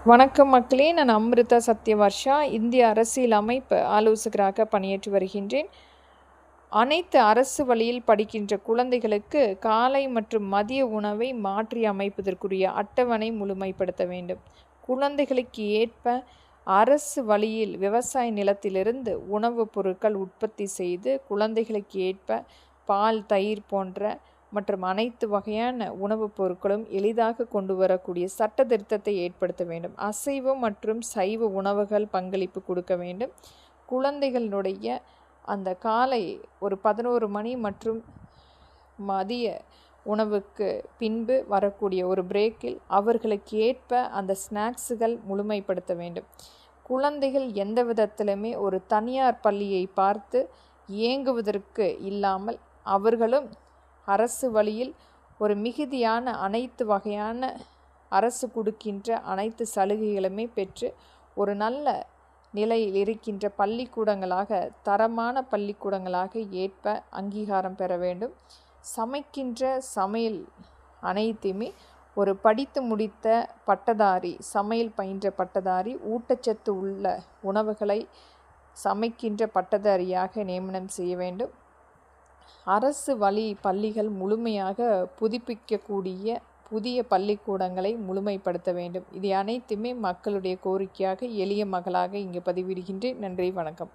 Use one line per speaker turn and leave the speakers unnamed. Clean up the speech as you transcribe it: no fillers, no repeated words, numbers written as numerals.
வணக்கம் மக்களே, நான் அம்ரிதா சத்யவர்ஷா இந்திய அரசியல் அமைப்பு ஆலோசகராக பணியாற்றி வருகின்றேன். அனைத்து அரசு வழியில் படிக்கின்ற குழந்தைகளுக்கு காலை மற்றும் மதிய உணவை மாற்றி அமைப்பதற்குரிய அட்டவணை முழுமைப்படுத்த வேண்டும். குழந்தைகளுக்கு ஏற்ப அரசு வழியில் விவசாய நிலத்திலிருந்து உணவுப் பொருட்கள் உற்பத்தி செய்து குழந்தைகளுக்கு ஏற்ப பால், தயிர் போன்ற மற்றும் அனைத்து வகையான உணவுப் பொருட்களும் எளிதாக கொண்டு வரக்கூடிய சட்ட திருத்தத்தை ஏற்படுத்த வேண்டும். அசைவ மற்றும் சைவ உணவுகள் பங்களிப்பு கொடுக்க வேண்டும். குழந்தைகளுடைய அந்த காலை ஒரு 11 மணி மற்றும் மதிய உணவுக்கு பின்பு வரக்கூடிய ஒரு பிரேக்கில் அவர்களுக்கு ஏற்ப அந்த ஸ்நாக்ஸுகள் முழுமைப்படுத்த வேண்டும். குழந்தைகள் எந்த விதத்திலுமே ஒரு தனியார் பள்ளியை பார்த்து இயங்குவதற்கு இல்லாமல் அவர்களும் அரசு வழியில் ஒரு மிகுதியான அனைத்து வகையான அரசு கொடுக்கின்ற அனைத்து சலுகைகளுமே பெற்று ஒரு நல்ல நிலையில் இருக்கின்ற பள்ளிக்கூடங்களாக, தரமான பள்ளிக்கூடங்களாக ஏற்ப அங்கீகாரம் பெற வேண்டும். சமைக்கின்ற சமையல் அனைத்துமே ஒரு படித்து முடித்த பட்டதாரி, சமையல் பயின்ற பட்டதாரி, ஊட்டச்சத்து உள்ள உணவுகளை சமைக்கின்ற பட்டதாரியாக நியமனம் செய்ய வேண்டும். அரசு வழி பள்ளிகள் முழுமையாக புதுப்பிக்கக்கூடிய புதிய பள்ளிக்கூடங்களை முழுமைப்படுத்த வேண்டும். இது அனைத்துமே மக்களுடைய கோரிக்கையாக எளிய மகளாக இங்கு பதிவிடுகின்றேன். நன்றி, வணக்கம்.